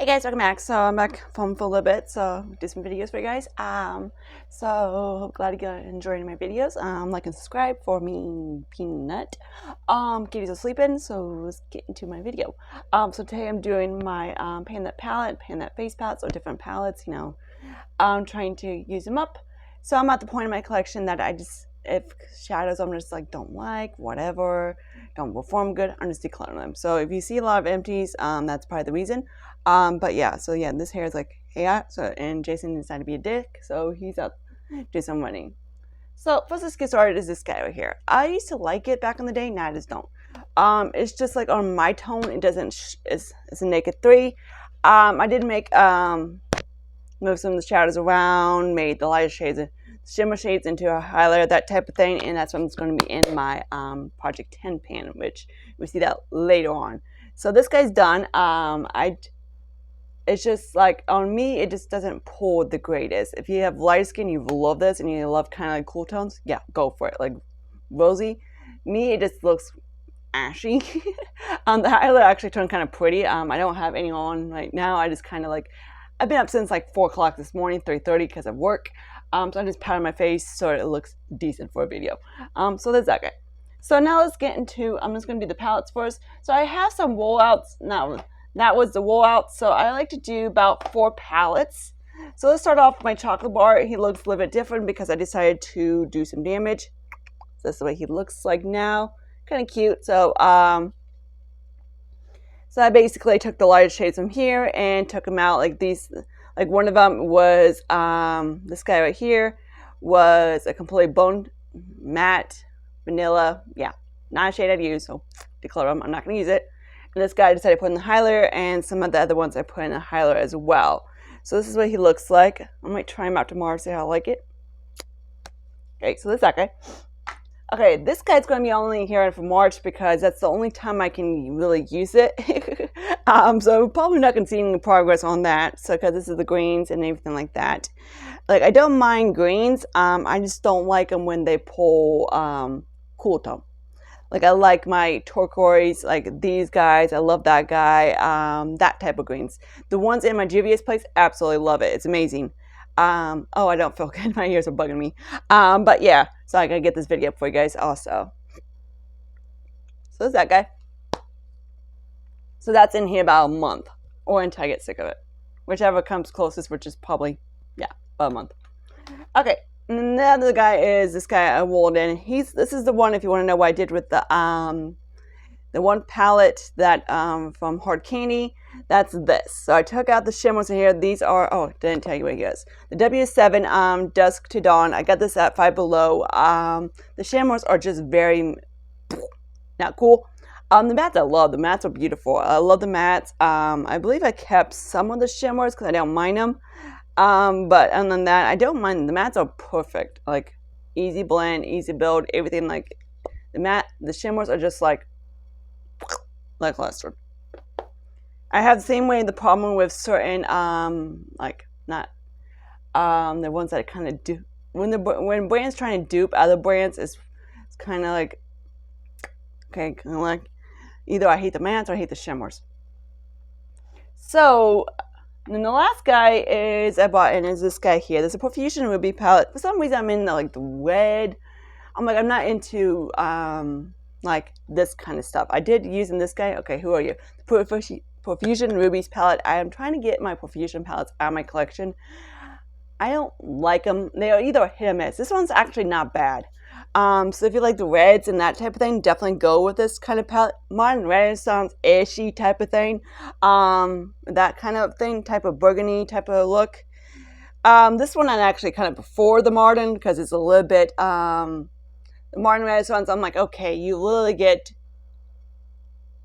Hey guys, welcome back. So I'm back home for a little bit, so do some videos for you guys. So glad you guys enjoying my videos. Like and subscribe for me, Peanut. Kitty's are sleeping, so let's get into my video. So today I'm doing my Pan That palette, Pan That face palette, so different palettes. I'm trying to use them up. So I'm at the point in my collection that if shadows I'm just like don't like, whatever, don't perform good, I'm just decluttering them. So if you see a lot of empties, that's probably the reason. But yeah, so yeah, this hair is like, hey, and Jason decided to be a dick, so he's out doing some running. So first, let's get started. Is this guy right here? I used to like it back in the day. Now I just don't. It's just like on my tone. It doesn't. It's a naked 3. I did make move some of the shadows around, made the lighter shades, shimmer shades into a highlighter, that type of thing, and that's what's going to be in my Project 10 pan, which we see that later on. So this guy's done. It's just like, on me, it just doesn't pull the greatest. If you have light skin, you love this, and you love kind of like cool tones, yeah, go for it. Like rosy. Me, it just looks ashy. The highlight actually turned kind of pretty. I don't have any on right now. I just kind of like, I've been up since like 4 o'clock this morning, 3:30 because of work. So I just powder my face so it looks decent for a video. So there's that guy. So now let's get into, I'm just going to do the palettes first. So I have some rollouts now. That was the rollout, so I like to do about 4 palettes. So let's start off with my chocolate bar. He looks a little bit different because I decided to do some damage. So that's the way he looks like now. Kind of cute. So I basically took the lighter shades from here and took them out like these. Like one of them was this guy right here was a completely bone matte vanilla. Yeah, not a shade I'd use, so declare them. I'm not going to use it. And this guy I decided to put in the highlighter, and some of the other ones I put in the highlighter as well. So this is what he looks like. I might try him out tomorrow, see how I like it. Okay, so this is that guy. Okay, this guy's going to be only here for March because that's the only time I can really use it. So probably not going to see any progress on that. So because this is the greens and everything like that. Like I don't mind greens. I just don't like them when they pull cool tone. Like I like my turquoise, like these guys. I love that guy. That type of greens. The ones in my Juvia's place, absolutely love it. It's amazing. Oh, I don't feel good. My ears are bugging me. But yeah, so I gotta get this video up for you guys also. So there's that guy. So that's in here about a month, or until I get sick of it. Whichever comes closest, which is probably, yeah, about a month. Okay. And the other guy is this guy I rolled in. This is the one, if you want to know what I did with the one palette that from Hard Candy. That's this. So I took out the shimmers in here. These are, oh, didn't tell you what he is. The W7 Dusk to Dawn. I got this at Five Below. The shimmers are just very not cool. The mattes I love. The mattes are beautiful. I love the mattes. I believe I kept some of the shimmers because I don't mind them. But other than that, I don't mind. The mattes are perfect. Like easy blend, easy build, everything. Like the shimmers are just like custard. I have the same way the problem with certain like not the ones that kind of do when brands trying to dupe other brands, it's kind of like, okay, kind of like either I hate the mattes or I hate the shimmers. So. And then the last guy I bought in is this guy here. There's a Profusion Ruby palette. For some reason, I'm in like the red. I'm not into like this kind of stuff. I did using this guy. Okay, who are you? The Profusion Rubies palette. I am trying to get my Profusion palettes out of my collection. I don't like them. They are either hit or miss. This one's actually not bad. So if you like the reds and that type of thing, definitely go with this kind of palette. Modern Renaissance, ashy type of thing. That kind of thing, type of burgundy type of look. This one I actually kind of prefer the modern because it's a little bit, the Modern Renaissance, I'm like, okay, you literally get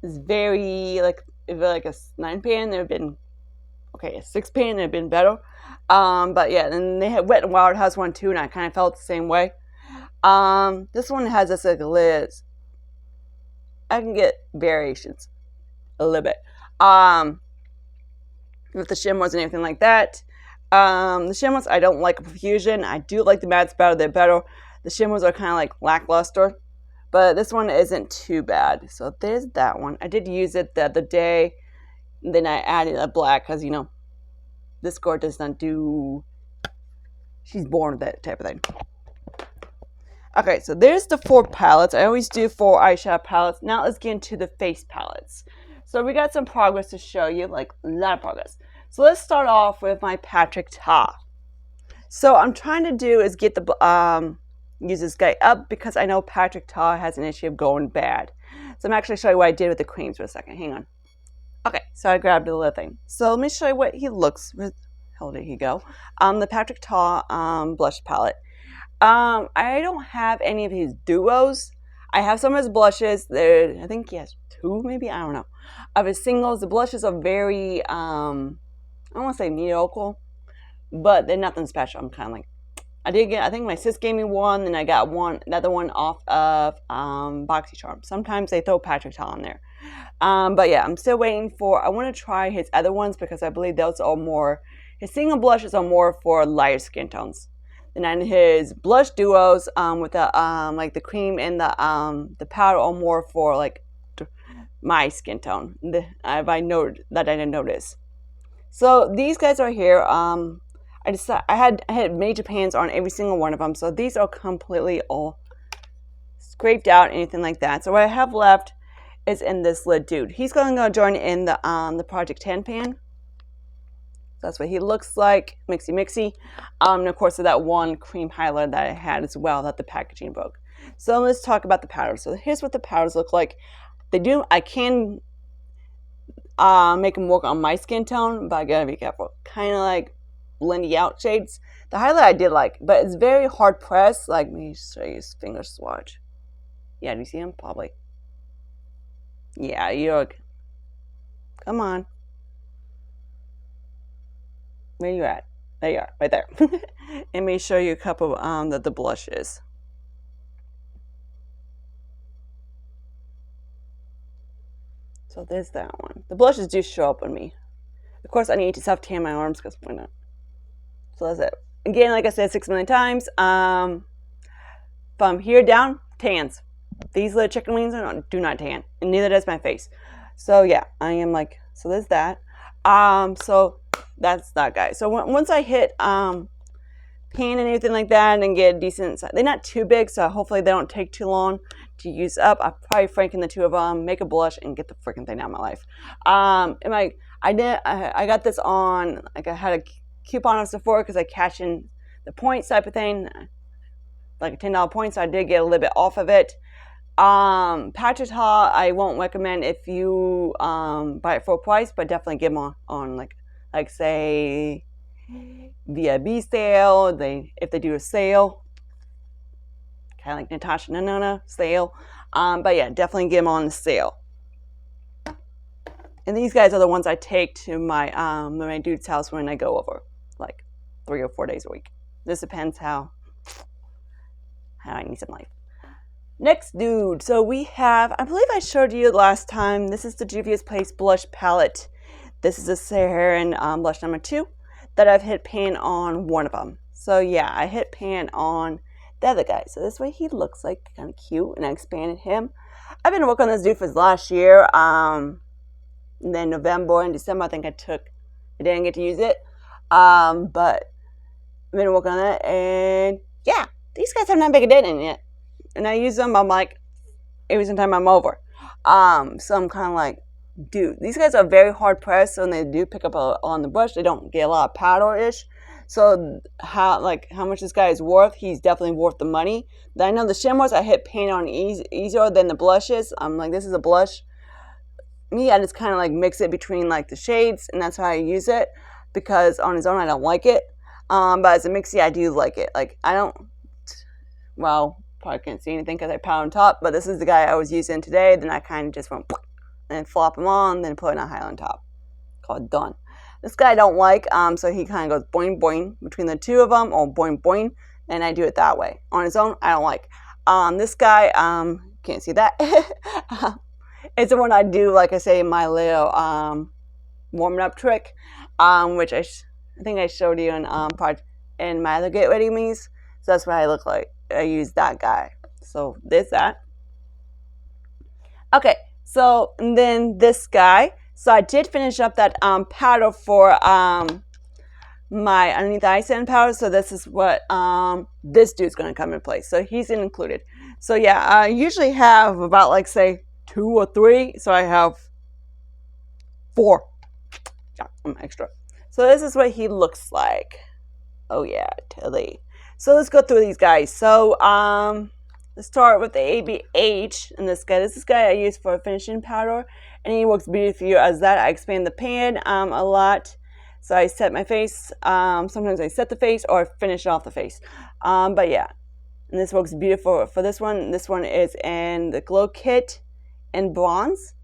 this very, like, if it's like a 9 pan, there have been, okay, a 6 pan, there have been better. But yeah, and they had Wet n Wild has one too, and I kind of felt the same way. This one has this like lids. I can get variations a little bit. With the shimmers and everything like that. The shimmers I don't like a Profusion. I do like the mattes better. They're better. The shimmers are kind of like lackluster, but this one isn't too bad. So there's that one. I did use it the other day. And then I added a black because, you know, this girl does not do, she's born with that type of thing. Okay, so there's the 4 palettes. I always do 4 eyeshadow palettes. Now let's get into the face palettes. So we got some progress to show you, like a lot of progress. So let's start off with my Patrick Ta. So I'm trying to do is get the, use this guy up because I know Patrick Ta has an issue of going bad. So I'm actually showing you what I did with the creams for a second. Hang on. Okay, so I grabbed the little thing. So let me show you what he looks with. How did he go? The Patrick Ta blush palette. I don't have any of his duos. I have some of his blushes. I think he has 2, maybe, I don't know. Of his singles, the blushes are very, I don't want to say mediocre, but they're nothing special. I'm kind of like, I think my sis gave me one, and I got another one off of BoxyCharm. Sometimes they throw Patrick Ta on there. But yeah, I'm still waiting I want to try his other ones because I believe those are more, his single blushes are more for lighter skin tones. And then his blush duos with the like the cream and the powder are more for like my skin tone. I didn't notice. So these guys are here. I had major pans on every single one of them. So these are completely all scraped out, anything like that. So what I have left is in this lid dude. He's going to join in the Project 10 pan. That's what he looks like, mixy. And of course, that one cream highlighter that I had as well that the packaging broke. So let's talk about the powders. So here's what the powders look like. I can make them work on my skin tone, but I gotta be careful. Kind of like blendy out shades. The highlight I did like, but it's very hard pressed. Like, let me show you his finger swatch. Yeah, do you see him? Probably. Yeah, come on. Where you at? There you are, right there. Let me show you a couple of the blushes. So there's that one. The blushes do show up on me. Of course, I need to self-tan my arms because why not? So that's it. Again, like I said 6 million times, from here down, tans. These little chicken wings do not tan, and neither does my face. So yeah, I am like, so there's that. So that's that guy. So once I hit pan and everything like that and get a decent size, they're not too big, so hopefully they don't take too long to use up. I'll probably franken the 2 of them, make a blush, and get the freaking thing out of my life. I got this on, like I had a coupon on Sephora because I cashed in the points type of thing, like a $10 point, so I did get a little bit off of it. Patrick Ta, I won't recommend if you buy it full price, but definitely get them on like say VIB sale. If they do a sale, kind of like Natasha Denona sale. But yeah, definitely get them on the sale. And these guys are the ones I take to my dude's house when I go over, like 3 or 4 days a week. This depends how I need some life. Next dude, so we have, I believe I showed you last time, this is the Juvia's Place blush palette. This is a Saharan blush number 2 that I've hit pan on one of them. So yeah, I hit pan on the other guy. So this way he looks like, kind of cute, and I expanded him. I've been working on this dude for last year. And then November and December, I think I didn't get to use it. But I've been working on it, and yeah, these guys have not big a dent in yet. And I use them, I'm like, every single time I'm over. So I'm kind of like, dude, these guys are very hard pressed, so when they do pick up on the brush, they don't get a lot of powder-ish. So how much this guy is worth, he's definitely worth the money. I know the shimmers I hit pan on easier than the blushes. I'm like, this is a blush. Me, I just kind of like mix it between like the shades, and that's how I use it, because on its own I don't like it. But as a mixie, I do like it. Like, I don't, well, probably can't see anything because I powder on top, but this is the guy I was using today. Then I kind of just went and flop him on, then put a highlight on top. Called Done. This guy I don't like, so he kind of goes boing boing between the 2 of them, or boing boing, and I do it that way. On his own, I don't like. This guy, can't see that. It's the one I do, like I say, my little warming up trick, which I think I showed you in my other Get Ready Me's. So that's what I look like. I use that guy. So there's that. Okay, so and then this guy. So I did finish up that powder for my underneath the eye sand powder. So this is what this dude's going to come in place. So he's included. So yeah, I usually have about like say 2 or 3. So I have 4. Yeah, I'm extra. So this is what he looks like. Oh yeah, totally. So let's go through these guys. So let's start with the ABH and this guy. This is the guy I use for finishing powder, and he works beautifully as that. I expand the pan a lot. So I set my face. Sometimes I set the face or finish off the face. But yeah, and this works beautiful for this one. This one is in the Glow Kit in bronze.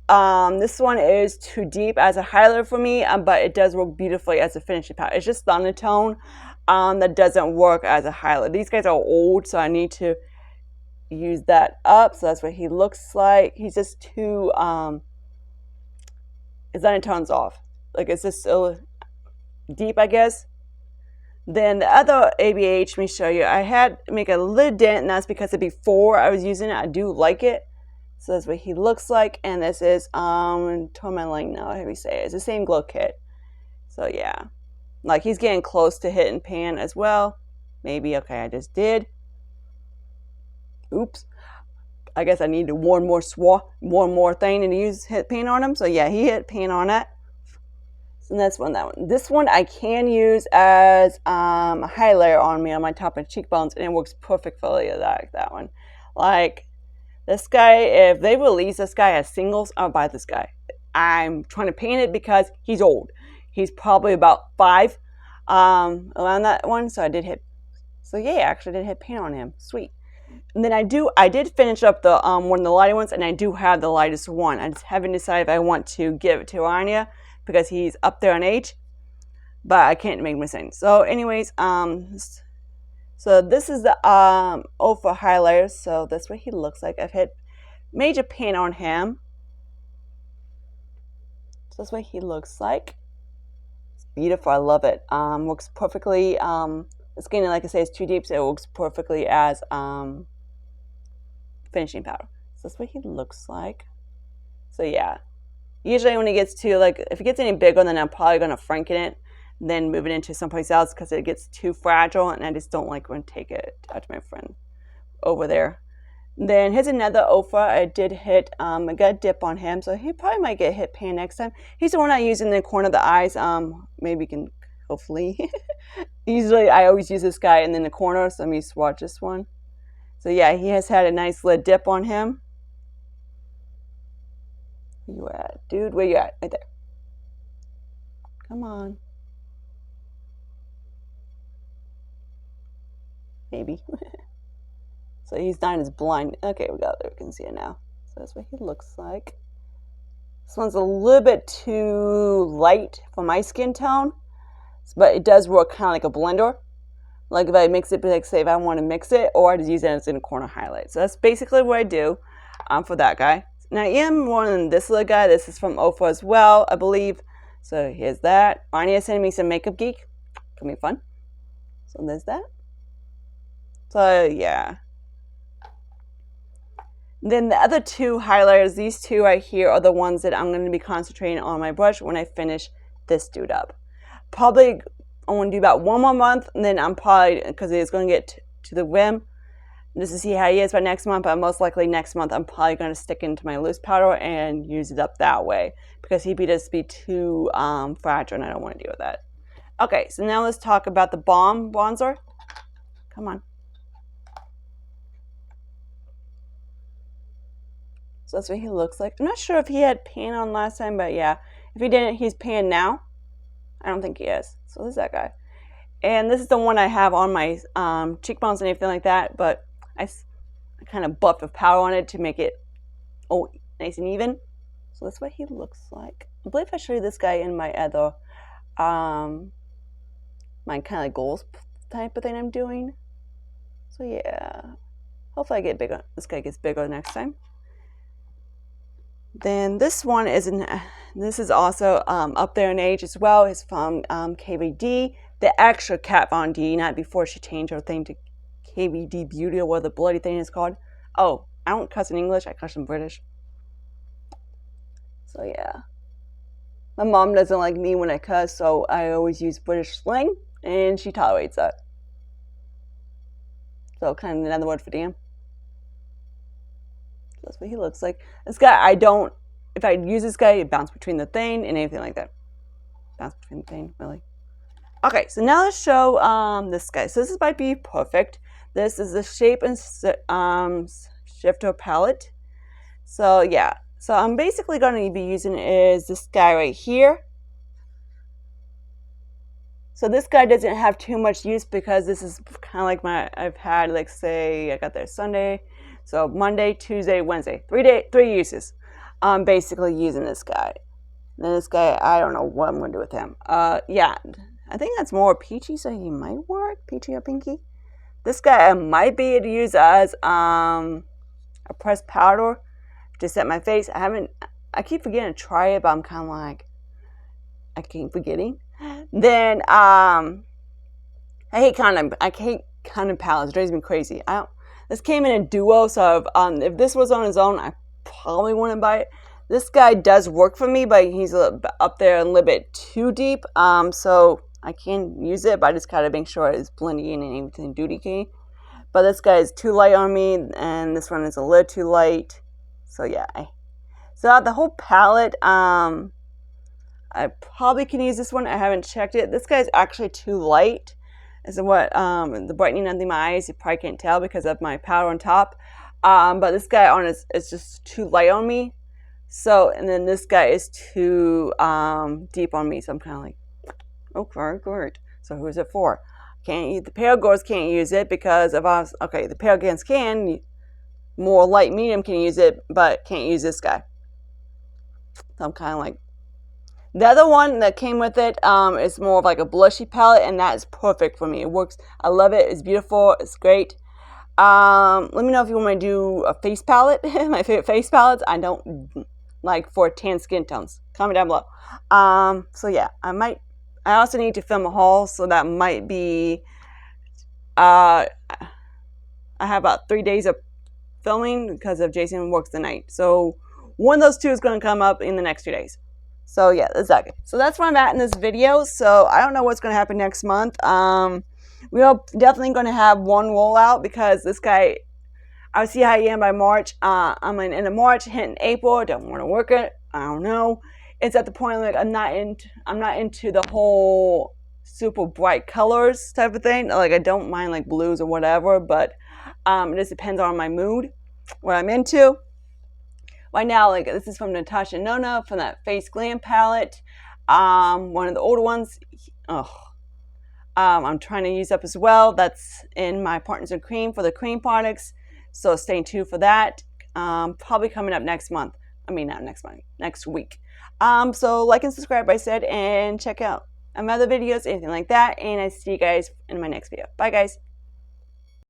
This one is too deep as a highlighter for me, but it does work beautifully as a finishing powder. It's just Thundertone that doesn't work as a highlighter. These guys are old, so I need to use that up. So that's what he looks like. He's just too, his Thundertone's off. Like, it's just so deep, I guess. Then the other ABH, let me show you. I had to make a little dent, and that's because before I was using it, I do like it. So that's what he looks like, and this is tourmaline. Now, how do we say it? It's the same Glow Kit. So yeah, like he's getting close to hitting pan as well. Maybe. Okay, I just did. Oops. I guess I need to one more thing and use hit pan on him. So yeah, he hit pan on it. So that's one. That one. This one I can use as a highlighter on me on my top of cheekbones, and it works perfect for that one. Like. This guy, if they release this guy as singles, I'll buy this guy. I'm trying to paint it because he's old. He's probably about 5 around that one. So I did hit. So yeah, I actually did hit paint on him. Sweet. And then I did finish up the one of the lighter ones, and I do have the lightest one. I just haven't decided if I want to give it to Anya because he's up there in age, but I can't make mistakes. So anyways, so this is the Ofra highlighter. So that's what he looks like. I've hit major paint on him. So that's what he looks like. It's beautiful. I love it. Works perfectly. The skin, like I say, is too deep, so it works perfectly as finishing powder. So that's what he looks like. So yeah. Usually when he gets to, like, if it gets any bigger, then I'm probably going to franken it. Then move it into someplace else because it gets too fragile, and I just don't like when take it to my friend over there. Then here's another Ofra. I did hit I got a dip on him, so he probably might get hit pan next time. He's the one I use in the corner of the eyes. Maybe you can hopefully. Usually I always use this guy in the corner, so let me swatch this one. So yeah, he has had a nice little dip on him. Where you at, dude? Where you at? Right there. Come on. Maybe. So he's not as blind. Okay, we got there. We can see it now. So that's what he looks like. This one's a little bit too light for my skin tone, but it does work kind of like a blender. Like if I mix it, like say if I want to mix it, or I just use it as in a corner highlight. So that's basically what I do for that guy. Now I am wanting this little guy. This is from Ofra as well, I believe. So here's that. Anya sent me some Makeup Geek. Gonna be fun. So there's that. So yeah. Then the other 2 highlighters, these 2 right here are the ones that I'm going to be concentrating on my brush when I finish this dude up. Probably I want to do about 1 more month, and then I'm probably, because it's going to get to the rim, just to see how he is by next month, but most likely next month I'm probably going to stick into my loose powder and use it up that way, because he'd just be too fragile, and I don't want to deal with that. Okay, so now let's talk about the Balm bronzer. Come on. So that's what he looks like. I'm not sure if he had pan on last time, but yeah. If he didn't, he's pan now. I don't think he is. So this is that guy. And this is the one I have on my cheekbones and everything like that, but I kind of buffed with powder on it to make it nice and even. So that's what he looks like. I believe I showed you this guy in my other, my kind of like goals type of thing I'm doing. So yeah. Hopefully I get bigger. This guy gets bigger next time. Then this one this is also up there in age as well. It's from KVD, the extra Kat Von D, not before she changed her thing to KVD Beauty or what the bloody thing is called. Oh, I don't cuss in English, I cuss in British. So yeah. My mom doesn't like me when I cuss, so I always use British slang, and she tolerates that. So kind of another word for damn. That's what he looks like. This guy, I don't, if I use this guy, it bounce between the thing and anything like that. Bounce between the thing, really. Okay, so now let's show this guy. So this might be perfect. This is the Shape and Shifter palette. So yeah, so I'm basically going to be using is this guy right here. So this guy doesn't have too much use because this is kind of like I've had, like, say I got there Sunday, so Monday, Tuesday, Wednesday, 3 uses. I'm basically using this guy. Then this guy, I don't know what I'm going to do with him. Yeah, I think that's more peachy, so he might work, peachy or pinky. This guy I might be able to use as a pressed powder to set my face. I keep forgetting to try it, but I'm kind of like, I keep forgetting. Then I hate condom palettes. It drives me crazy. This came in a duo, so if this was on his own, I probably wouldn't buy it. This guy does work for me, but he's up there a little bit too deep. So I can use it, but I just gotta make sure it's blending in and everything duty key. But this guy is too light on me, and this one is a little too light. So yeah. So the whole palette, I probably can use this one. I haven't checked it. This guy's actually too light. This is what the brightening under my eyes, you probably can't tell because of my powder on top. But this guy on is just too light on me. So, and then this guy is too deep on me. So I'm kind of like, okay, great. So who's it for? The pale girls can't use it because of us. Okay, the pale girls can. More light medium can use it, but can't use this guy. So I'm kind of like, the other one that came with it is more of like a blushy palette, and that is perfect for me. It works. I love it. It's beautiful. It's great. Let me know if you want me to do a face palette. My favorite face palettes. I don't like for tan skin tones. Comment down below. So yeah, I also need to film a haul, so that might be. I have about 3 days of filming because of Jason works the night. So one of those two is going to come up in the next 2 days. So yeah, exactly. So that's where I'm at in this video. So I don't know what's going to happen next month. We are definitely going to have one rollout because this guy, I'll see how I am by March. I'm in the end of March, hitting April. I don't want to work it. I don't know. It's at the point like I'm not into the whole super bright colors type of thing. Like I don't mind like blues or whatever, but it just depends on my mood, what I'm into. Right now, like this is from Natasha Nona from that Face Glam palette. One of the older ones. I'm trying to use up as well. That's in my Partners in Cream for the cream products. So stay tuned for that. Probably coming up next month. I mean, not next month, next week. So like and subscribe, I said, and check out my other videos, anything like that. And I see you guys in my next video. Bye, guys.